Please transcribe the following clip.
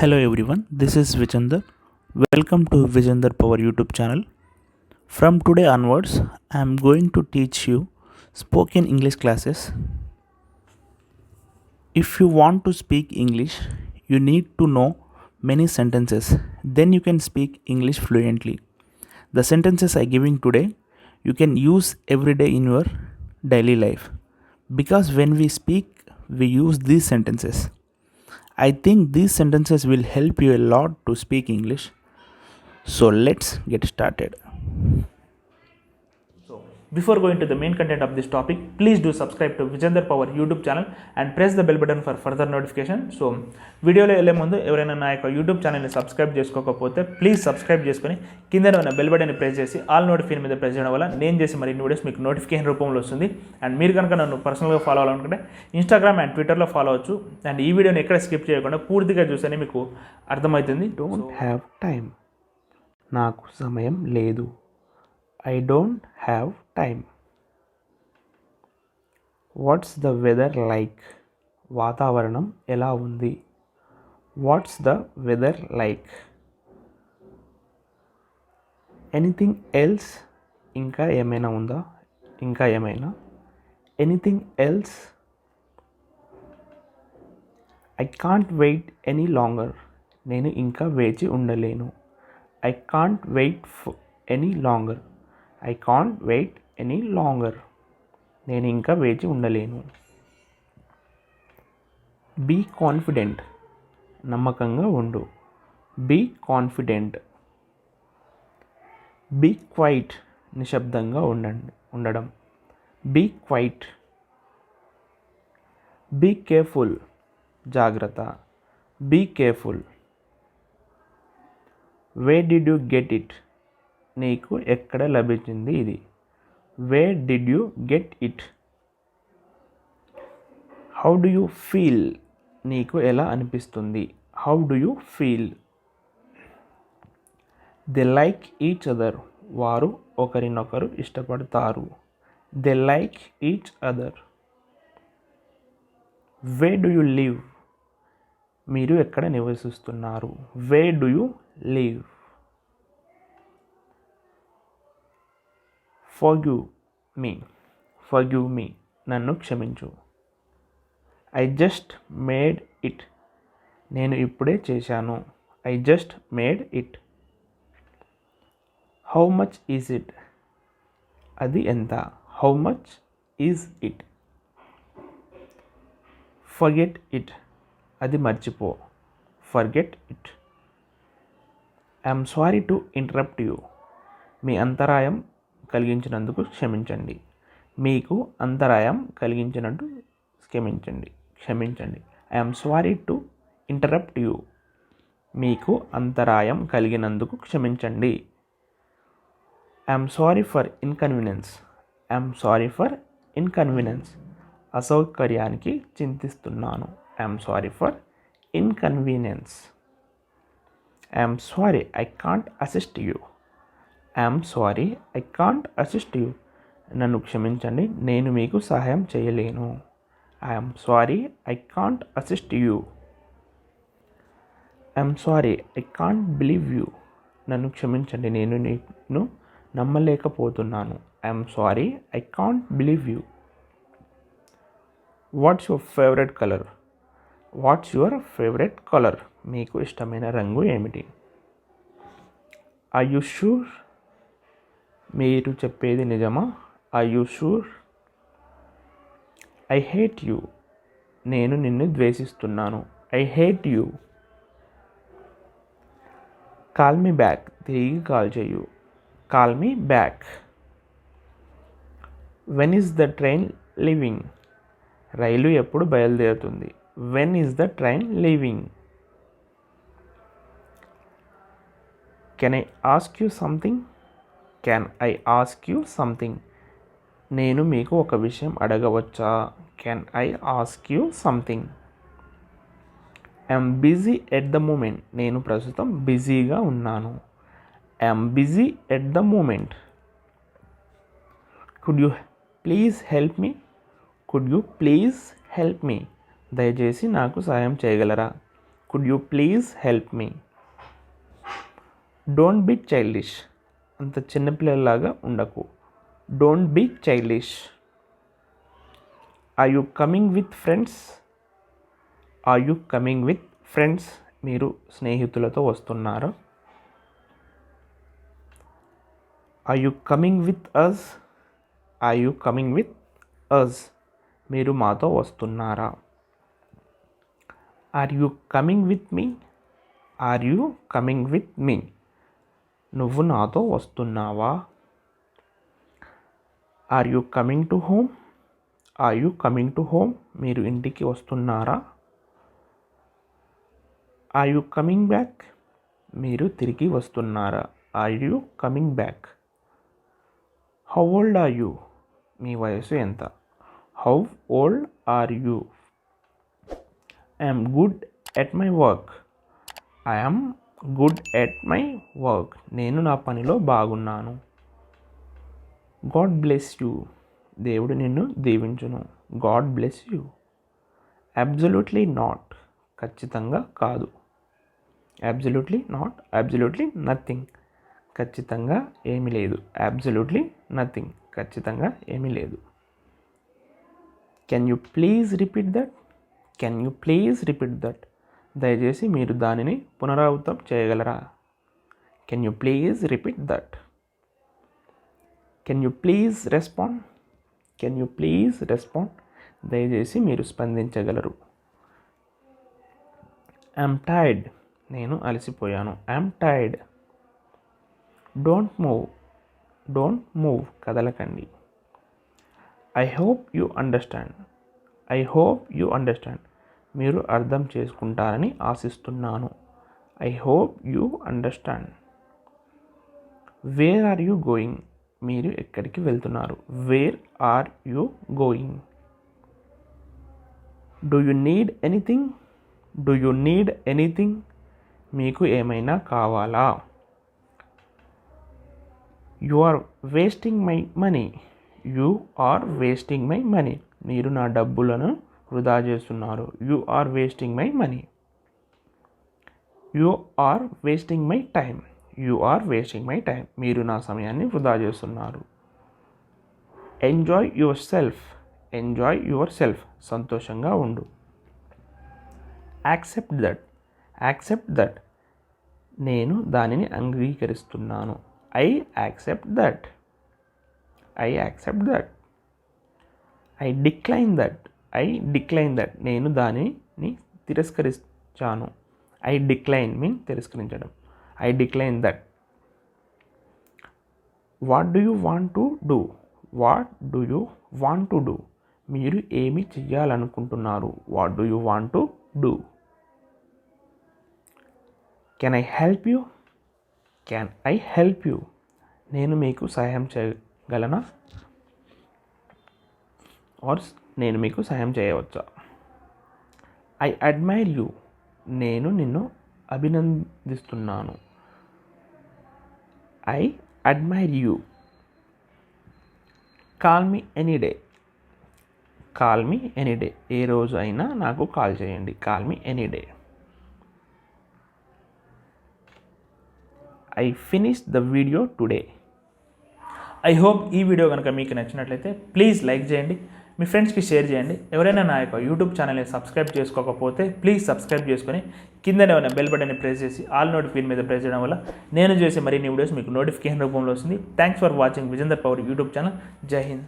Hello everyone, this is Vijender. Welcome to Vijender Power YouTube channel. From today onwards, I am going to teach you spoken English classes. If you want to speak English, you need to know many sentences. Then you can speak English fluently. The sentences I giving today, you can use every day in your daily life. Because when we speak, we use these sentences. I think these sentences will help you a lot to speak English. So let's get started. So before going to the main content of this topic, please do subscribe to Vijender Power YouTube channel and press the bell button for further notification. So వీడియోలో వెళ్ళే ముందు ఎవరైనా నా యొక్క YouTube ఛానల్ని subscribe చేసుకోకపోతే please subscribe చేసుకొని కింద ఉన్న బెల్ బటన్ని ప్రెస్ చేసి ఆల్ నోటిఫికేషన్ మీద ప్రెస్ చేయడం వల్ల నేను చేసే మరిన్ని వీడియోస్ మీకు నోటిఫికేషన్ రూపంలో వస్తుంది. అండ్ మీరు కనుక నన్ను పర్సనల్గా ఫాలో అవ్వాలనుకుంటే ఇన్స్టాగ్రామ్ అండ్ ట్విట్టర్లో ఫాలో అవ్వచ్చు. అండ్ ఈ వీడియోని ఎక్కడ స్కిప్ చేయకుండా పూర్తిగా చూస్తేనే మీకు అర్థమవుతుంది. డోంట్ హ్యావ్ టైం, నాకు సమయం లేదు. I don't have time. What's the weather like, వాతావరణం ఎలా ఉంది. What's the weather like. Anything else, ఇంకా ఏమైనా ఉందా, ఇంకా ఏమైనా. Anything else. I can't wait any longer, నేను ఇంకా వేచి ఉండలేను. I can't wait any longer. I can't wait any longer, నేను ఇంకా వేచి ఉండలేను. బీ కాన్ఫిడెంట్, నమ్మకంగా ఉండు. Be confident. బీ క్వైట్, నిశ్శబ్దంగా ఉండడం. Be quiet. బీ కేర్ఫుల్, జాగ్రత్త. Be careful. Where did you get it, నీకు ఎక్కడ లభించింది ఇది. Where did you get it. How do you feel, నీకు ఎలా అనిపిస్తుంది. How do you feel. They like each other, వారు ఒకరినొకరు ఇష్టపడతారు. They like each other. Where do you live, మీరు ఎక్కడ నివసిస్తున్నారు. Where do you live. Forgive me, forgive me, నన్ను క్షమించు. ఐ జస్ట్ మేడ్ ఇట్, నేను ఇప్పుడే చేశాను. I just made it. How much is it, అది ఎంత. How much is it. Forget it, అది మర్చిపో. Forget it. I'm sorry to interrupt you, మీ అంతరాయం కలిగించినందుకు క్షమించండి. మీకు అంతరాయం కలిగించినట్టు క్షమించండి. I'm sorry to interrupt you, మీకు అంతరాయం కలిగినందుకు క్షమించండి. I'm sorry for inconvenience. I'm sorry for inconvenience, అసౌకర్యానికి చింతిస్తున్నాను. I'm sorry for inconvenience. I'm sorry I can't assist you. I'm sorry I can't assist you, నన్ను క్షమించండి, నేను మీకు సహాయం చేయలేను. I'm sorry I can't assist you. I'm sorry I can't believe you, నన్ను క్షమించండి, నేను నీకు నమ్మలేకపోతున్నాను. I'm sorry I can't believe you. What's your favourite colour. What's your favourite colour, మీకు ఇష్టమైన రంగు ఏమిటి. ఆర్ యు షూర్, మీరు చెప్పేది నిజమా. Are you sure. I hate you, నేను నిన్ను ద్వేషిస్తున్నాను. I hate you. Call me back, తిరిగి కాల్ చేయు. Call me back. When is the train leaving, రైలు ఎప్పుడు బయలుదేరుతుంది. When is the train leaving. Can I ask you something. Can I ask you something, నేను మీకు ఒక విషయం అడగవచ్చా. Can I ask you something. I'm busy at the moment, నేను ప్రస్తుతం బిజీగా ఉన్నాను. I'm busy at the moment. Could you please help me. Could you please help me, దయచేసి నాకు సహాయం చేయగలరా. Could you please help me. Don't be childish, అంత చిన్నపిల్లలాగా ఉండకు. Don't be childish. Are you coming with friends. Are you coming with friends, మీరు స్నేహితులతో వస్తున్నారా. Are you coming with us. Are you coming with us, మీరు మాతో వస్తున్నారా. Are you coming with me. Are you coming with me, నువ్వు నాతో వస్తున్నావా. Are you coming to home. Are you coming to home, మీరు ఇంటికి వస్తున్నారా. ఆర్ యూ కమింగ్ బ్యాక్, మీరు తిరిగి వస్తున్నారా. Are you coming back. How old are you, మీ వయసు ఎంత. How old are you. I'm good at my work. I'm good at my work, నేను నా పనిలో బాగున్నాను. గాడ్ బ్లెస్ యూ, దేవుడు నిన్ను దీవించును. God bless you. Absolutely not, ఖచ్చితంగా కాదు. అబ్జల్యూట్లీ నాట్, అబ్జల్యూట్లీ నథింగ్, ఖచ్చితంగా ఏమీ లేదు. అబ్జల్యూట్లీ నథింగ్, ఖచ్చితంగా ఏమీ లేదు. Can you please repeat that. Can you please repeat that, దయచేసి మీరు దానిని పునరావృతం చేయగలరా. Can you please repeat that. Can you please respond. Can you please respond, దయచేసి మీరు స్పందించగలరు. ఐఎమ్ టైర్డ్, నేను అలసిపోయాను. I'm tired. Don't move. Don't move, కదలకండి. I hope you understand. I hope you understand, మీరు అర్థం చేసుకుంటారని ఆశిస్తున్నాను. I hope you understand. Where are you going, మీరు ఎక్కడికి వెళ్తున్నారు. Wear are you going. Do you need anything. Do you need anything, మీకు ఏమైనా కావాలా. You are wasting my money. You are wasting my money, మీరు నా డబ్బులను వృధా చేస్తున్నారు. You are wasting my money. You are wasting my time. You are wasting my time, మీరు నా సమయాన్ని వృధా చేస్తున్నారు. Enjoy yourself. Enjoy yourself, సంతోషంగా ఉండు. Accept that. యాక్సెప్ట్ దట్, నేను దానిని అంగీకరిస్తున్నాను. I accept that. I accept that. I decline that. I decline that, నేను దానిని తిరస్కరించాను. ఐ డిక్లైన్ మీన్ తిరస్కరించడం. I decline that. What do you want to do. What do you want to do, మీరు ఏమి చెయ్యాలనుకుంటున్నారు. What do you want to do. Can I help you. Can I help you, నేను మీకు సహాయం చేయగలనా. Are నేను మీకు సహాయం చేయవచ్చా. ఐ అడ్మైర్ యూ, నేను నిన్ను అభినందిస్తున్నాను. I admire you. Call me any day. Call me any day, ఏ రోజు అయినా నాకు కాల్ చేయండి. Call me any day. I finish the video today. I hope ఈ వీడియో కనుక మీకు నచ్చినట్లయితే ప్లీజ్ లైక్ చేయండి, మీ ఫ్రెండ్స్కి షేర్ చేయండి. ఎవరైనా నా యొక్క యూట్యూబ్ ఛానల్ని సబ్స్క్రైబ్ చేసుకోకపోతే ప్లీజ్ సబ్స్క్రైబ్ చేసుకొని కిందనే ఉన్న బెల్ బటన్ని ప్రెస్ చేసి ఆల్ నోటిఫికేషన్ మీద ప్రెస్ చేయడం వల్ల నేను చేసే మరిన్ని వీడియోస్ మీకు నోటిఫికేషన్ రూపంలో వస్తుంది. Thanks for watching Vijender power YouTube channel. జై హింద్.